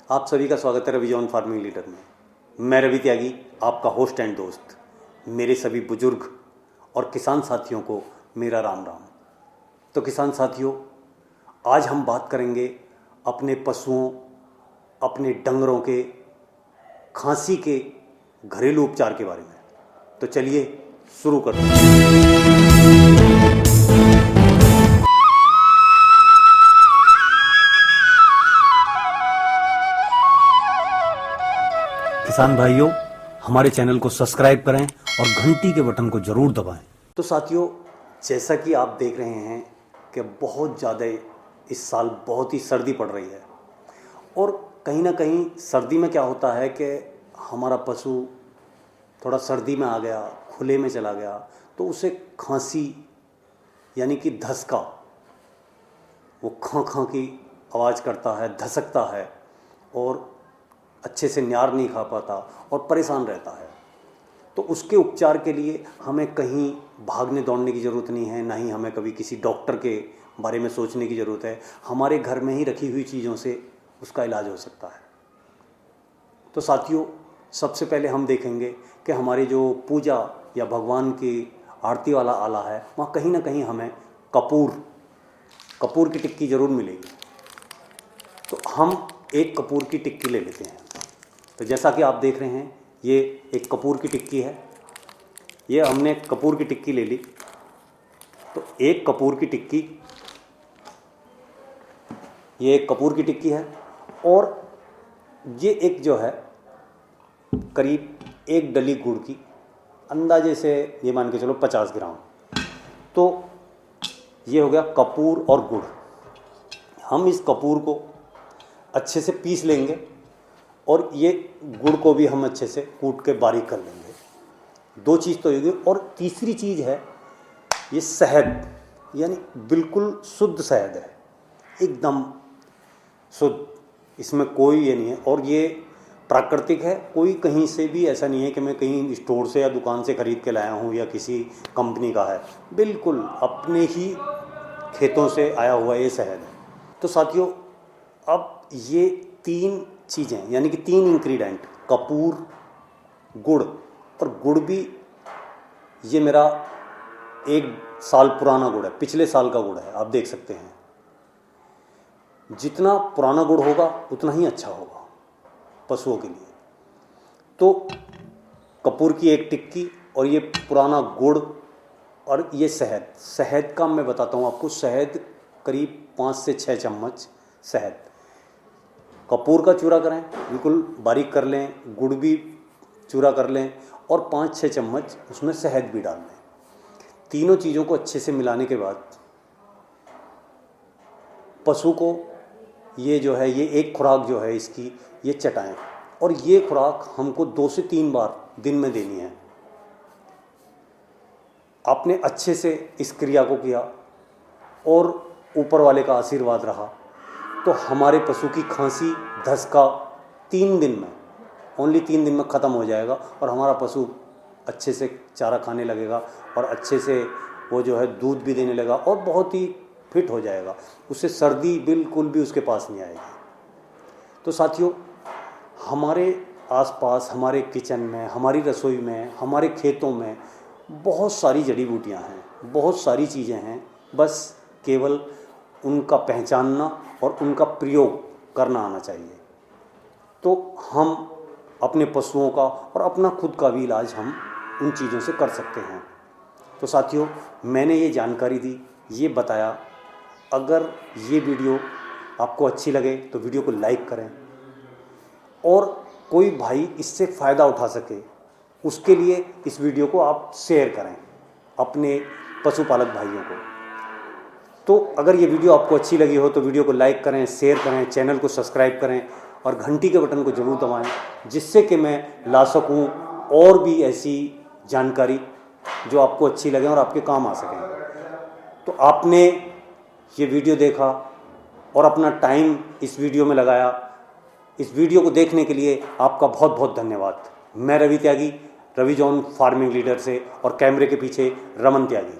आप सभी का स्वागत है रवि जॉन फार्मिंग लीडर में। मैं रवि त्यागी, आपका होस्ट एंड दोस्त। मेरे सभी बुजुर्ग और किसान साथियों को मेरा राम राम। तो किसान साथियों, आज हम बात करेंगे अपने पशुओं, अपने डंगरों के खांसी के घरेलू उपचार के बारे में। तो चलिए शुरू करते हैं। किसान भाइयों, हमारे चैनल को सब्सक्राइब करें और घंटी के बटन को जरूर दबाएं। तो साथियों, जैसा कि आप देख रहे हैं कि बहुत ज़्यादा इस साल बहुत ही सर्दी पड़ रही है और कहीं ना कहीं सर्दी में क्या होता है कि हमारा पशु थोड़ा सर्दी में आ गया, खुले में चला गया, तो उसे खांसी यानी कि धसका, वो खां खां की आवाज़ करता है, धसकता है और अच्छे से न्यार नहीं खा पाता और परेशान रहता है। तो उसके उपचार के लिए हमें कहीं भागने दौड़ने की ज़रूरत नहीं है, ना ही हमें कभी किसी डॉक्टर के बारे में सोचने की ज़रूरत है। हमारे घर में ही रखी हुई चीज़ों से उसका इलाज हो सकता है। तो साथियों, सबसे पहले हम देखेंगे कि हमारे जो पूजा या भगवान की आरती वाला आला है, वहाँ कहीं ना कहीं हमें कपूर की टिक्की ज़रूर मिलेगी। तो हम एक कपूर की टिक्की ले लेते हैं। तो जैसा कि आप देख रहे हैं, ये एक कपूर की टिक्की है। ये हमने कपूर की टिक्की ले ली। तो एक कपूर की टिक्की, ये एक कपूर की टिक्की है और ये एक जो है करीब एक डली गुड़ की, अंदाजे से ये मान के चलो 50 ग्राम। तो ये हो गया कपूर और गुड़। हम इस कपूर को अच्छे से पीस लेंगे और ये गुड़ को भी हम अच्छे से कूट के बारीक कर लेंगे। दो चीज़ तो होगी। और तीसरी चीज़ है ये शहद, यानी बिल्कुल शुद्ध शहद है, एकदम शुद्ध, इसमें कोई ये नहीं है और ये प्राकृतिक है। कोई कहीं से भी ऐसा नहीं है कि मैं कहीं स्टोर से या दुकान से ख़रीद के लाया हूँ या किसी कंपनी का है। बिल्कुल अपने ही खेतों से आया हुआ ये शहद है। तो साथियों, अब ये तीन चीज़ें यानी कि तीन इंग्रेडिएंट, कपूर, गुड़, और गुड़ भी ये मेरा 1 साल पुराना गुड़ है, पिछले साल का गुड़ है। आप देख सकते हैं, जितना पुराना गुड़ होगा उतना ही अच्छा होगा पशुओं के लिए। तो कपूर की एक टिक्की और ये पुराना गुड़ और ये शहद का मैं बताता हूँ आपको। शहद करीब 5 से 6 चम्मच शहद। कपूर का चूरा करें, बिल्कुल बारीक कर लें, गुड़ भी चूरा कर लें और 5-6 चम्मच उसमें शहद भी डाल लें। तीनों चीज़ों को अच्छे से मिलाने के बाद पशु को ये जो है, ये एक खुराक जो है इसकी, ये चटाएं। और ये खुराक हमको 2 से 3 बार दिन में देनी है। आपने अच्छे से इस क्रिया को किया और ऊपर वाले का आशीर्वाद रहा तो हमारे पशु की खांसी, धसका 3 दिन में, ओनली 3 दिन में ख़त्म हो जाएगा और हमारा पशु अच्छे से चारा खाने लगेगा और अच्छे से वो जो है दूध भी देने लगा और बहुत ही फिट हो जाएगा। उससे सर्दी बिल्कुल भी उसके पास नहीं आएगी। तो साथियों, हमारे आसपास, हमारे किचन में, हमारी रसोई में, हमारे खेतों में बहुत सारी जड़ी बूटियाँ हैं, बहुत सारी चीज़ें हैं। बस केवल उनका पहचानना और उनका प्रयोग करना आना चाहिए। तो हम अपने पशुओं का और अपना खुद का भी इलाज हम उन चीज़ों से कर सकते हैं। तो साथियों, मैंने ये जानकारी दी, ये बताया। अगर ये वीडियो आपको अच्छी लगे तो वीडियो को लाइक करें और कोई भाई इससे फ़ायदा उठा सके उसके लिए इस वीडियो को आप शेयर करें अपने पशुपालक भाइयों को। तो अगर ये वीडियो आपको अच्छी लगी हो तो वीडियो को लाइक करें, शेयर करें, चैनल को सब्सक्राइब करें और घंटी के बटन को ज़रूर दबाएं, जिससे कि मैं ला सकूं और भी ऐसी जानकारी जो आपको अच्छी लगे और आपके काम आ सकें। तो आपने ये वीडियो देखा और अपना टाइम इस वीडियो में लगाया। इस वीडियो को देखने के लिए आपका बहुत बहुत धन्यवाद। मैं रवि त्यागी, रवि जॉन फार्मिंग लीडर से, और कैमरे के पीछे रमन त्यागी।